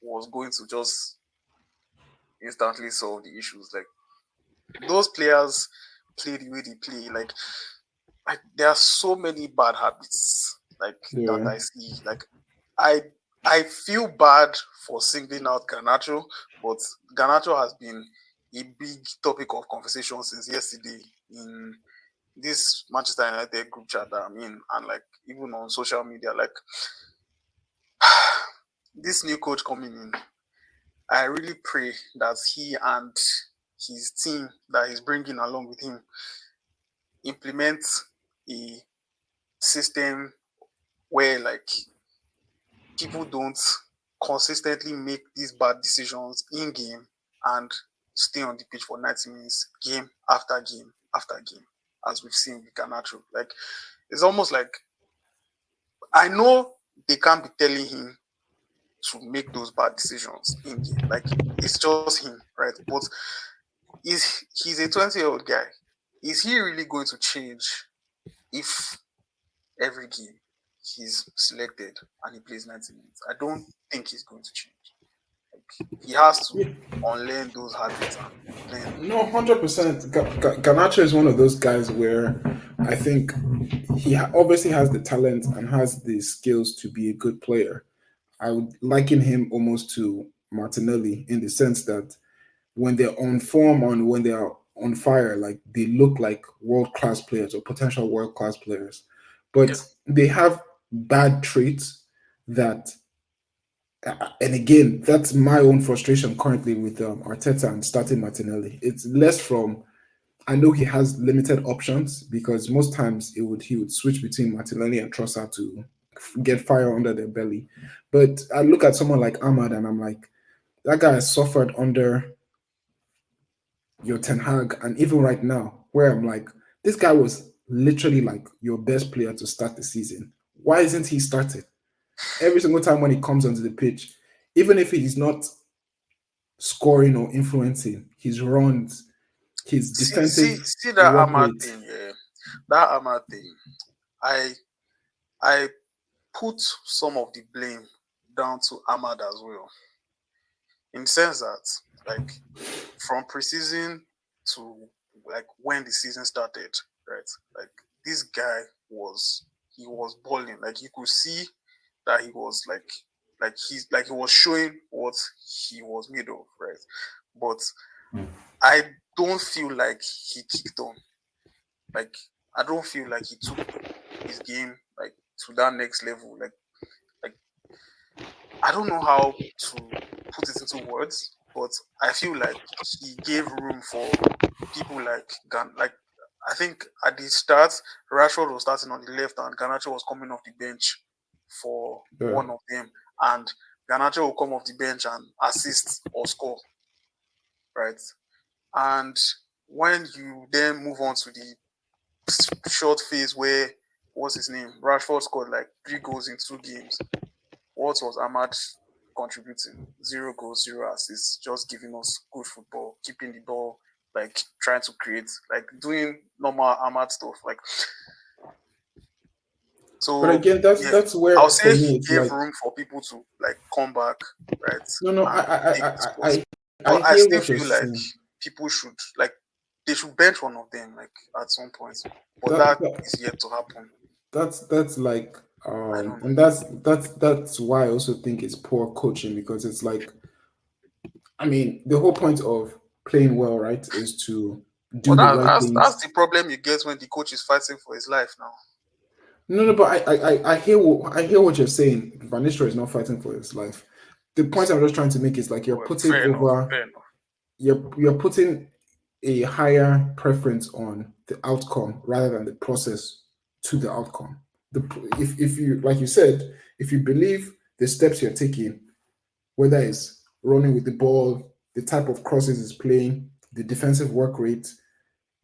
was going to just instantly solve the issues. Like those players play the way they play. Like there are so many bad habits like that yeah. I see. Like I I feel bad for singling out Garnacho, but Garnacho has been a big topic of conversation since yesterday in this Manchester United group chat that I'm in, and like even on social media. Like this new coach coming in, I really pray that he and his team that he's bringing along with him implement a system where like people don't consistently make these bad decisions in game and stay on the pitch for 90 minutes, game after game after game, as we've seen with Garnacho. Like it's almost like I know they can't be telling him to make those bad decisions in game. Like it's just him, right? But he's a 20-year-old guy. Is he really going to change if every game he's selected and he plays 90 minutes? I don't think he's going to change. Like he has to unlearn those habits and learn. No, 100%. Ganacho is one of those guys where I think obviously has the talent and has the skills to be a good player. I would liken him almost to Martinelli in the sense that when they're on form and when they are on fire, like they look like world class players or potential world class players, Yeah. but they have bad traits that and again, that's my own frustration currently with Arteta and starting Martinelli. It's less from I know he has limited options because most times he would switch between Martinelli and Trossard to get fire under their belly. But I look at someone like Ahmad and I'm like, that guy has suffered under your Ten Hag, and even right now, where I'm like, this guy was literally like your best player to start the season. Why isn't he started? Every single time when he comes onto the pitch, even if he's not scoring or influencing his runs, his defensive See that work Ahmad rate. thing, yeah. That Ahmad thing. I I put some of the blame down to Ahmad as well. In the sense that like from preseason to like when the season started, right? Like this guy he was balling. Like you could see that he was like he was showing what he was made of, right? But I don't feel like he kicked on. Like I don't feel like he took his game like to that next level. Like I don't know how to put it into words, but I feel like he gave room for people like Gan. Like I think at the start, Rashford was starting on the left, and Garnacho was coming off the bench for Yeah, one of them, and Garnacho will come off the bench and assist or score, right? And when you then move on to the short phase where what's his name, Rashford scored like 3 goals in 2 games. What was Ahmad contributing? 0 goals, 0 assists, just giving us good football, keeping the ball, like trying to create, like doing normal Ahmad stuff. Like So But again, yeah, that's I'll where for say me he it's gave like room for people to like come back, right, no, and take his spot. I But I hear still what you're feel like saying. people should like they should bench one of them like at some point. But That, that that is yet to happen. that's like I don't know. and that's why I also think it's poor coaching because it's like I mean the whole point of playing well, right, is to But do the right things. that's the problem you get when the coach is fighting for his life now. No, but I hear what you're saying. Van Nistelrooy is not fighting for his life. The point I'm just trying to make is like Well, fair enough, fair enough. you're putting a higher preference on the outcome rather than the process to the outcome. If you like you said, if you believe the steps you're taking, whether it's running with the ball, the type of crosses it's playing, the defensive work rate,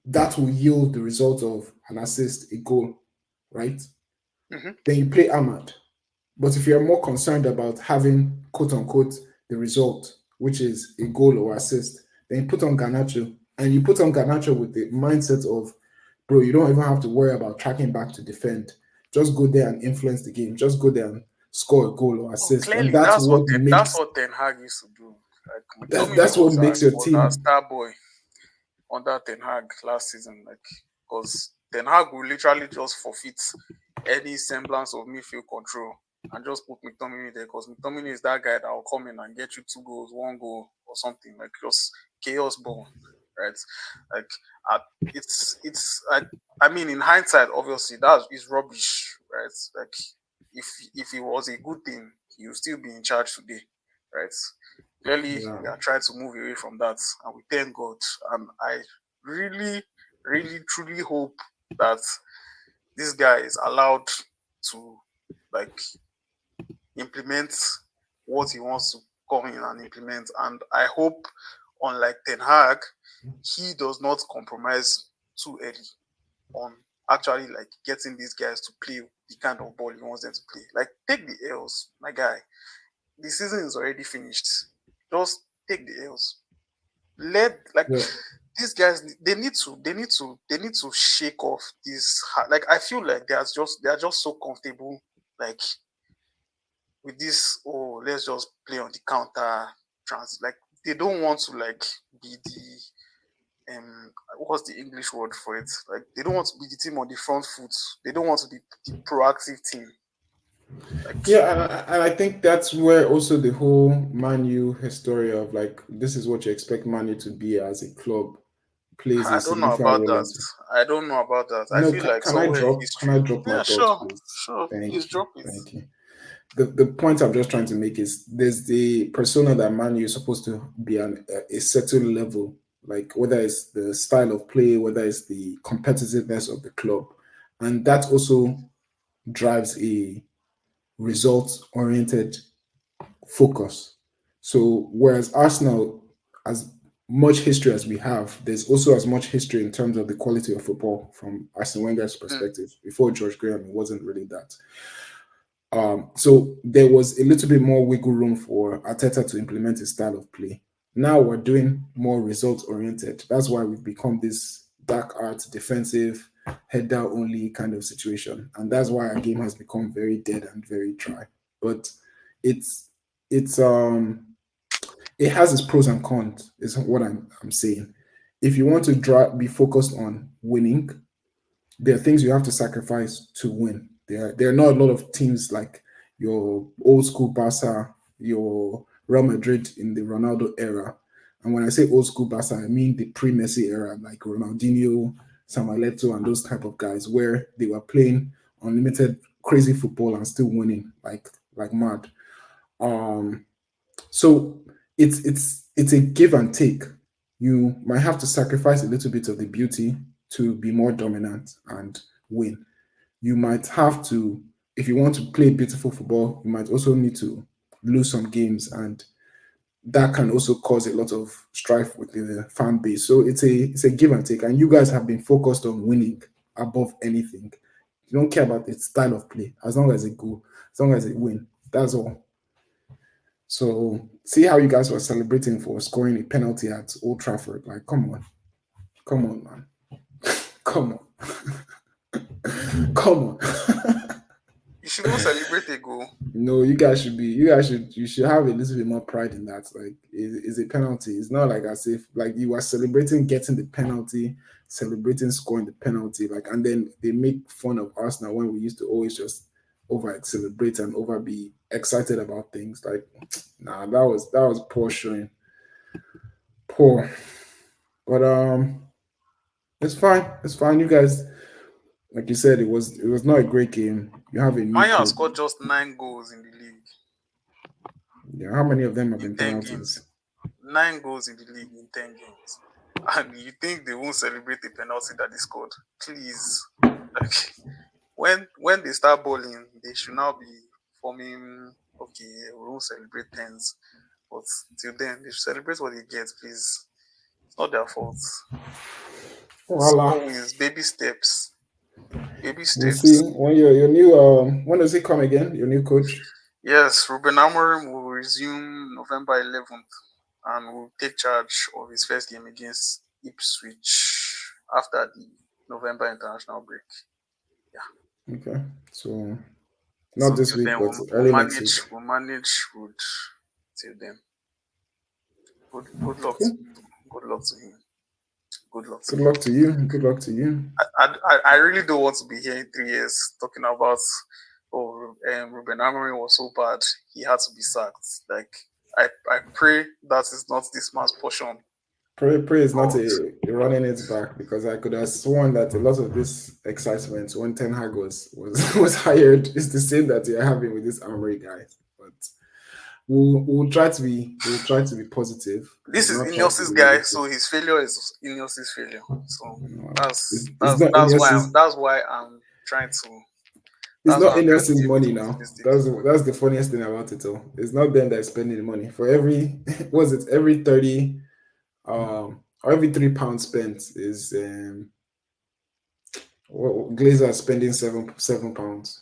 that will yield the result of an assist, a goal, right? Hmm. Then you play Ahmad. But if you're more concerned about having quote unquote the result, which is a goal or assist, then you put on Garnacho and you put on Garnacho with the mindset of, bro, you don't even have to worry about tracking back to defend. Just go there and influence the game. Just go there and score a goal or Oh, assist. And clearly that's makes what Ten Hag used to do. Like McTominay that's what makes your was our team. star boy under Ten Hag last season. Like because Ten Hag will literally just forfeit any semblance of midfield control and just put McTominay there because McTominay is that guy that will come in and get you 2 goals, 1 goal, or something like just chaos ball, right? Like I mean in hindsight, obviously that is rubbish, right? Like if it was a good thing, he would still be in charge today, right? Clearly, Yeah. we are trying to move away from that, and we thank God. And I really, really, truly hope that this guy is allowed to like implement what he wants to come in and implement. And I hope, unlike Ten Hag, he does not compromise too early on actually like getting these guys to play the kind of ball he wants them to play. Like take the L's, my guy. The season is already finished. Just take the L's. Let like Yeah. these guys they need to shake off this like I feel like they are just so comfortable like with this, oh, let's just play on the counter trans, like they don't want to like be the what's the English word for it, like they don't want to be the team on the front foot, they don't want to be the proactive team, like Yeah, and I think that's where also the whole Man U history of like this is what you expect Man U to be as a club plays a I don't know significant about role that. into. I don't know about that. I No, feel like can I somewhere in drop? Can I history. drop my Yeah, thoughts, sure, please? sure. Please Thank you, drop it. thank you. The point I'm just trying to make is there's the persona that Man U is supposed to be on a certain level, like whether it's the style of play, whether it's the competitiveness of the club, and that also drives a results-oriented focus. So whereas Arsenal, as much history as we have, there's also as much history in terms of the quality of football from Arsene Wenger's Mm, perspective. Before George Graham, it wasn't really that. So there was a little bit more wiggle room for Arteta to implement his style of play. Now we're doing more results oriented. That's why we've become this dark art defensive head down only kind of situation, and that's why our game has become very dead and very dry. But it's it's it has its pros and cons. Is what I'm saying. If you want to be focused on winning, there are things you have to sacrifice to win. There are not a lot of teams like your old school Barca, your Real Madrid in the Ronaldo era. And when I say old school Barca, I mean the pre-Messi era, like Ronaldinho, Samuel Eto'o, and those type of guys, where they were playing unlimited crazy football and still winning like mad. Um, so it's a give and take. You might have to sacrifice a little bit of the beauty to be more dominant and win. You might have to, if you want to play beautiful football, you might also need to lose some games, and that can also cause a lot of strife with the fan base. So it's a give and take. And you guys have been focused on winning above anything. You don't care about its style of play as long as it go, as long as it win. That's all. So see how you guys were celebrating for scoring a penalty at Old Trafford. Like, come on, man, come on, come on. goal. No, you guys should have a little bit more pride in that. Like, it's a penalty. It's not like as if like you are celebrating getting the penalty, celebrating scoring the penalty, like, and then they make fun of Arsenal when we used to always just over celebrate and over be excited about things. Like, nah, that was poor showing. Poor. But it's fine. It's fine. You guys, like you said, it was not a great game. You have a new Man Utd coach. scored just 9 goals in the league Yeah, how many of them have in been 10 penalties? games. 9 goals in the league in 10 games. And you think they won't celebrate the penalty that they scored? Please. Like, when they start bowling, they should now be forming, okay, we won't celebrate tens. But till then, they should celebrate what they get, please. It's not their fault. Voila. Small wins, baby steps. Baby We'll steps. see when your new when does he come again? Your new coach? Yes, Ruben Amorim will resume November 11th and will take charge of his first game against Ipswich after the November international break. Yeah. Okay, so not this till week, then, but we'll early next week. manage Wood till then. Good luck. Cool. Good luck to him. Good luck. Good luck to you. Good luck to you. I really don't want to be here in 3 years talking about Ruben Amorim was so bad he had to be sacked. Like I pray that is not this man's portion. Pray is not a running it back, because I could have sworn that a lot of this excitement when Ten Hag was hired is the same that you're having with this Amorim guy. But we'll try to be positive. This is Ineos's guy, so his failure is Ineos's failure. So that's why I'm trying to. It's not Ineos's money now. That's the funniest thing about it all. It's not them that's spending the money. For every every 30 or every £3 spent is Glazer is spending £7.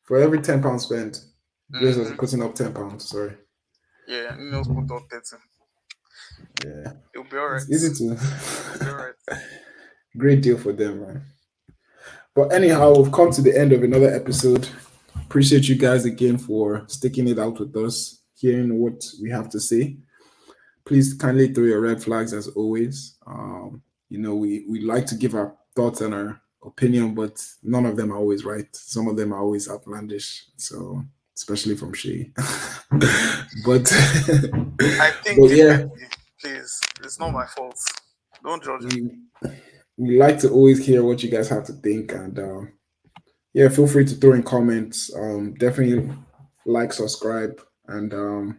For every £10 spent, Glazer is putting up £10. Sorry. Yeah, Ineos put up 30. Yeah, it'll be alright. It's easy to. It'll be alright. Great deal for them, man. But anyhow, we've come to the end of another episode. Appreciate you guys again for sticking it out with us, hearing what we have to say. Please kindly throw your red flags as always. We like to give our thoughts and our opinion, but none of them are always right. Some of them are always outlandish. So, especially from Seyi. But I think please, it's not my fault. Don't judge me. We like to always hear what you guys have to think, and feel free to throw in comments. Definitely like, subscribe, and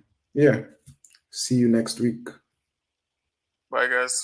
see you next week. Bye, guys.